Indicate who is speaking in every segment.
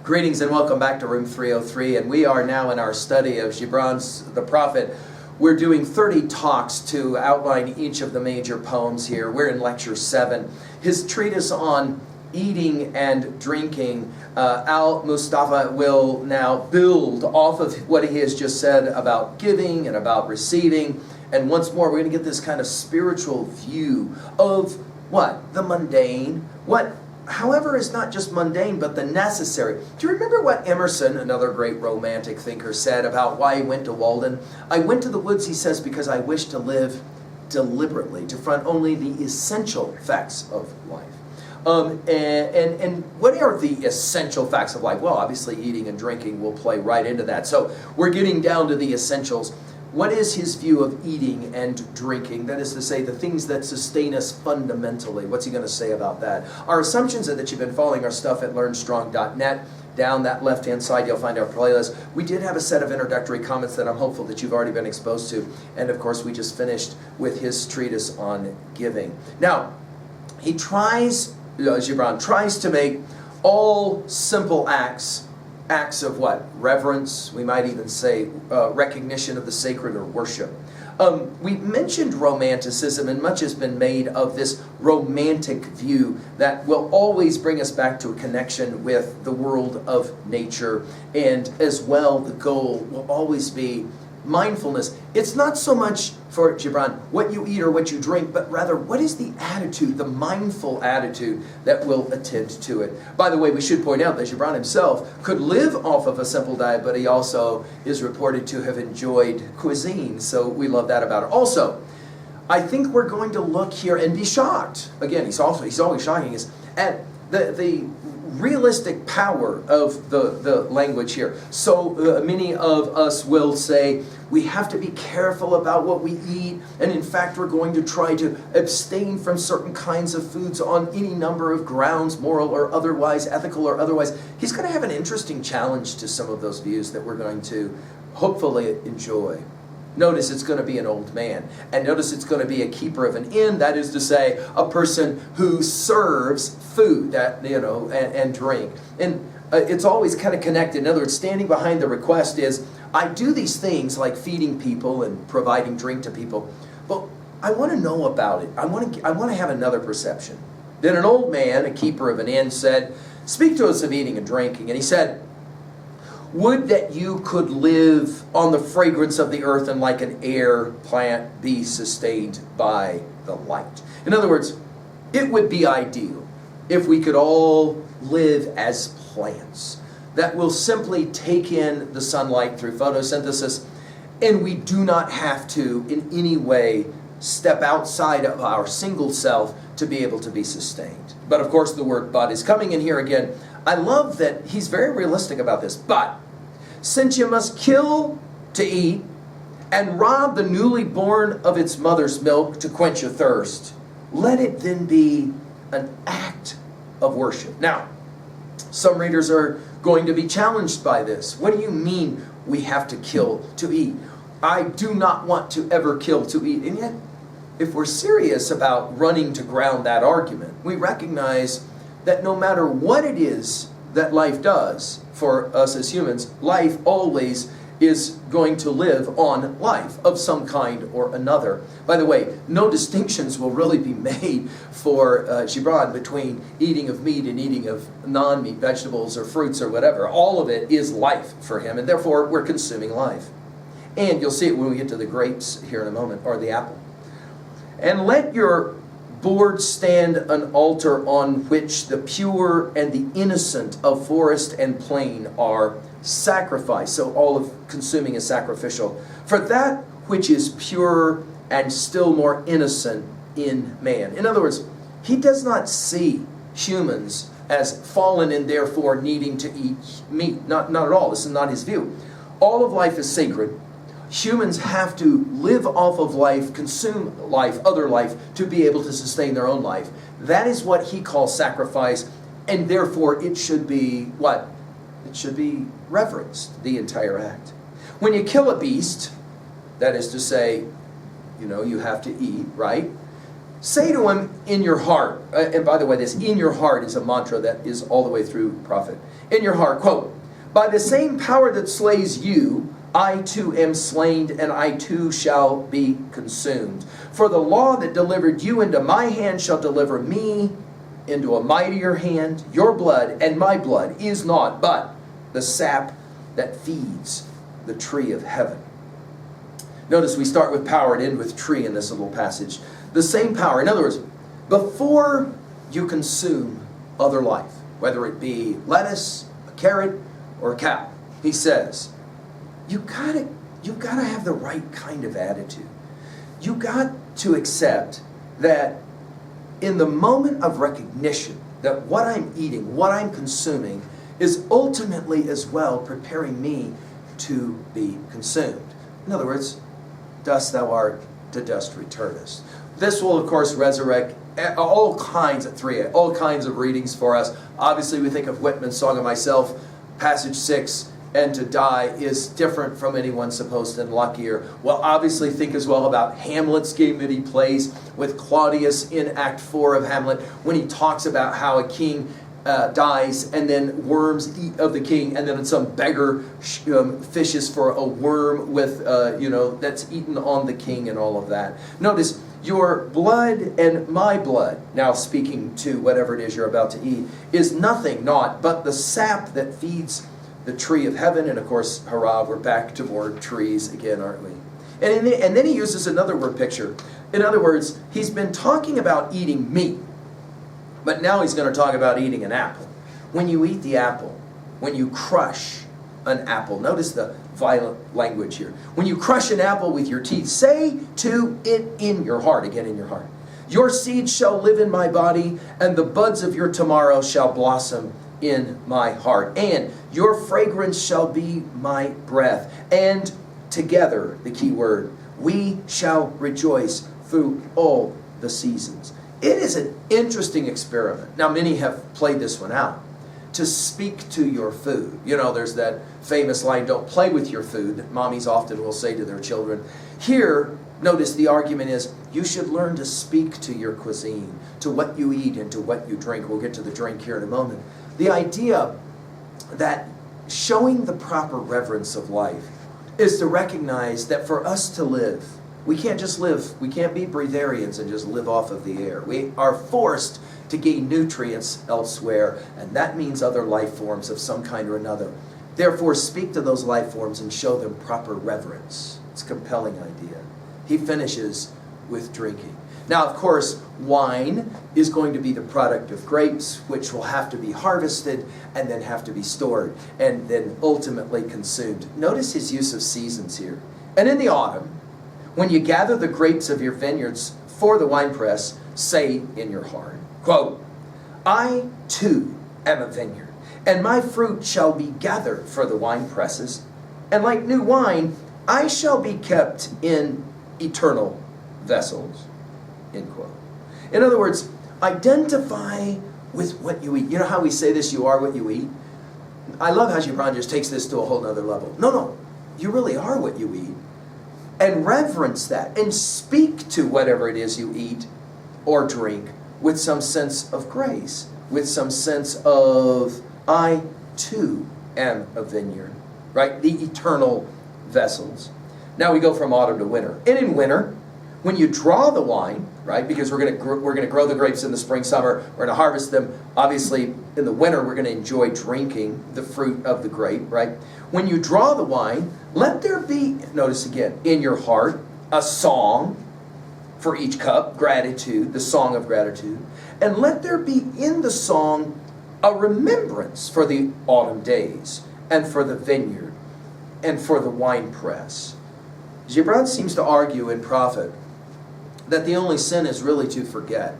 Speaker 1: Greetings and welcome back to Room 303, and we are now in our study of Gibran's The Prophet. We're doing 30 talks to outline each of the major poems here. We're in Lecture 7. His treatise on eating and drinking, Al-Mustafa will now build off of what he has just said about giving and about receiving. And once more, we're going to get this kind of spiritual view of what? The mundane, however, is not just mundane, but the necessary. Do you remember what Emerson, another great romantic thinker, said about why he went to Walden? I went to the woods, he says, because I wished to live deliberately, to front only the essential facts of life. And what are the essential facts of life? Well, obviously eating and drinking will play right into that. So we're getting down to the essentials. What is his view of eating and drinking? That is to say, the things that sustain us fundamentally. What's he going to say about that? Our assumptions are that you've been following our stuff at learnstrong.net. Down that left-hand side, you'll find our playlist. We did have a set of introductory comments that I'm hopeful that you've already been exposed to. And of course, we just finished with his treatise on giving. Now, he tries, Gibran tries to make all simple acts of what? Reverence, we might even say recognition of the sacred or worship. We mentioned romanticism, and much has been made of this romantic view that will always bring us back to a connection with the world of nature, and as well the goal will always be mindfulness. It's not so much for Gibran what you eat or what you drink, but rather what is the attitude, the mindful attitude that will attend to it. By the way, we should point out that Gibran himself could live off of a simple diet, but he also is reported to have enjoyed cuisine, so we love that about it. Also, I think we're going to look here and be shocked. Again, he's always shocking us at the realistic power of the language here. So many of us will say we have to be careful about what we eat, and in fact we're going to try to abstain from certain kinds of foods on any number of grounds, moral or otherwise, ethical or otherwise. He's going to have an interesting challenge to some of those views that we're going to hopefully enjoy. Notice it's going to be an old man. And notice it's going to be a keeper of an inn, that is to say, a person who serves food and drink. And it's always kind of connected. In other words, standing behind the request is, I do these things like feeding people and providing drink to people, but I want to know about it. I want to have another perception. Then an old man, a keeper of an inn, said, speak to us of eating and drinking. And he said, would that you could live on the fragrance of the earth and like an air plant be sustained by the light. In other words, it would be ideal if we could all live as plants that will simply take in the sunlight through photosynthesis, and we do not have to in any way step outside of our single self to be able to be sustained. But of course the word but is coming in here again. I love that he's very realistic about this. But since you must kill to eat and rob the newly born of its mother's milk to quench your thirst, let it then be an act of worship. Now, some readers are going to be challenged by this. What do you mean we have to kill to eat? I do not want to ever kill to eat. And yet, if we're serious about running to ground that argument, we recognize that no matter what it is that life does for us as humans, life always is going to live on life of some kind or another. By the way, no distinctions will really be made for Gibran between eating of meat and eating of non-meat vegetables or fruits or whatever. All of it is life for him, and therefore we're consuming life. And you'll see it when we get to the grapes here in a moment, or the apple. And let your board stand an altar on which the pure and the innocent of forest and plain are sacrificed. So all of consuming is sacrificial. For that which is pure and still more innocent in man. In other words, he does not see humans as fallen and therefore needing to eat meat. Not at all. This is not his view. All of life is sacred. Humans have to live off of life, consume life, other life, to be able to sustain their own life. That is what he calls sacrifice, and therefore it should be what? It should be reverenced, the entire act. When you kill a beast, that is to say, you have to eat, right? Say to him in your heart, and by the way, this in your heart is a mantra that is all the way through prophet. In your heart, quote, by the same power that slays you, I too am slain, and I too shall be consumed. For the law that delivered you into my hand shall deliver me into a mightier hand. Your blood and my blood is not but the sap that feeds the tree of heaven. Notice we start with power and end with tree in this little passage. The same power. In other words, before you consume other life, whether it be lettuce, a carrot, or a cow, he says, you gotta have the right kind of attitude. You got to accept that in the moment of recognition that what I'm eating, what I'm consuming, is ultimately as well preparing me to be consumed. In other words, dust thou art, to dust returnest. This will, of course, resurrect all kinds of all kinds of readings for us. Obviously, we think of Whitman's Song of Myself, passage 6, and to die is different from anyone supposed and luckier. Well, obviously think as well about Hamlet's game that he plays with Claudius in Act 4 of Hamlet, when he talks about how a king dies and then worms eat of the king, and then some beggar fishes for a worm with that's eaten on the king and all of that. Notice, your blood and my blood, now speaking to whatever it is you're about to eat, is nothing, not but the sap that feeds the tree of heaven. And of course, hurrah, we're back to more trees again, aren't we? And then he uses another word picture. In other words, he's been talking about eating meat, but now he's going to talk about eating an apple. When you eat the apple, when you crush an apple, notice the violent language here. When you crush an apple with your teeth, say to it in your heart, again in your heart, your seed shall live in my body, and the buds of your tomorrow shall blossom in my heart, and your fragrance shall be my breath, and together, the key word, we shall rejoice through all the seasons. It is an interesting experiment. Now, many have played this one out. To speak to your food. You know, there's that famous line, don't play with your food, that mommies often will say to their children. Here, notice the argument is, you should learn to speak to your cuisine, to what you eat and to what you drink. We'll get to the drink here in a moment. The idea that showing the proper reverence of life is to recognize that for us to live, we can't just live, we can't be breatharians and just live off of the air. We are forced to gain nutrients elsewhere, and that means other life forms of some kind or another. Therefore, speak to those life forms and show them proper reverence. It's a compelling idea. He finishes with drinking. Now, of course, wine is going to be the product of grapes, which will have to be harvested and then have to be stored and then ultimately consumed. Notice his use of seasons here. And in the autumn, when you gather the grapes of your vineyards for the winepress, say in your heart, quote, I too am a vineyard, and my fruit shall be gathered for the wine presses, and like new wine, I shall be kept in eternal vessels, end quote. In other words, identify with what you eat. You know how we say this, you are what you eat? I love how Gibran just takes this to a whole nother level. No, you really are what you eat. And reverence that, and speak to whatever it is you eat or drink with some sense of grace, with some sense of, I too am a vineyard, right? The eternal vessels. Now we go from autumn to winter. And in winter, when you draw the wine, right, because we're going to grow the grapes in the spring, summer, we're going to harvest them. Obviously, in the winter, we're going to enjoy drinking the fruit of the grape, right? When you draw the wine, let there be, notice again, in your heart, a song for each cup, gratitude, the song of gratitude. And let there be in the song a remembrance for the autumn days, and for the vineyard, and for the winepress. Gibran seems to argue in Prophet that the only sin is really to forget.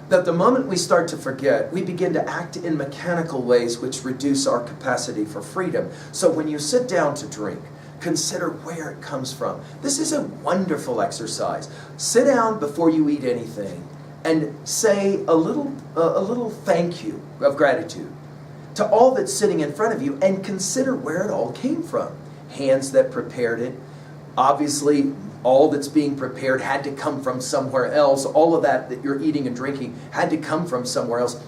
Speaker 1: That the moment we start to forget, we begin to act in mechanical ways which reduce our capacity for freedom. So when you sit down to drink, consider where it comes from. This is a wonderful exercise. Sit down before you eat anything and say a little thank you of gratitude to all that's sitting in front of you, and consider where it all came from. Hands that prepared it, obviously All that's being prepared had to come from somewhere else. All of that you're eating and drinking had to come from somewhere else.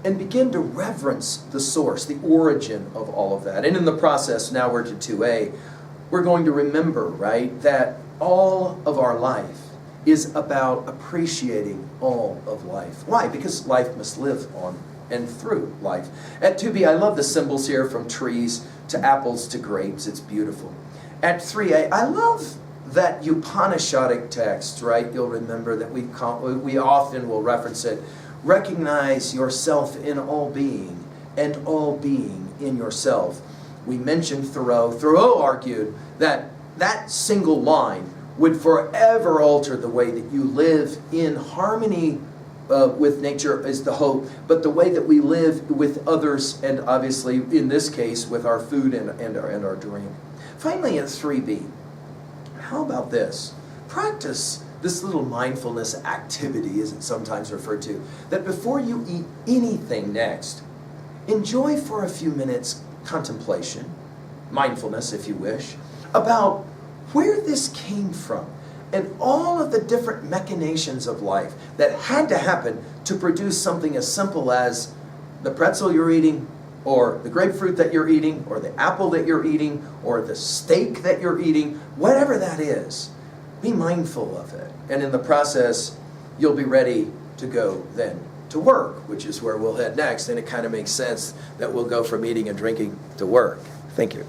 Speaker 1: And begin to reverence the source, the origin of all of that. And in the process, now we're to 2a, we're going to remember, right, that all of our life is about appreciating all of life. Why? Because life must live on and through life. At 2b, I love the symbols here, from trees to apples to grapes. It's beautiful. At 3a, I love that Upanishadic text, right? You'll remember that we often will reference it. Recognize yourself in all being, and all being in yourself. We mentioned Thoreau. Thoreau argued that that single line would forever alter the way that you live in harmony with nature is the hope, but the way that we live with others, and obviously in this case with our food and our drink. Finally, at 3b, how about this? Practice this little mindfulness activity, as it's sometimes referred to, that before you eat anything next, enjoy for a few minutes contemplation, mindfulness if you wish, about where this came from and all of the different machinations of life that had to happen to produce something as simple as the pretzel you're eating, or the grapefruit that you're eating, or the apple that you're eating, or the steak that you're eating, whatever that is. Be mindful of it. And in the process, you'll be ready to go then to work, which is where we'll head next. And it kind of makes sense that we'll go from eating and drinking to work. Thank you.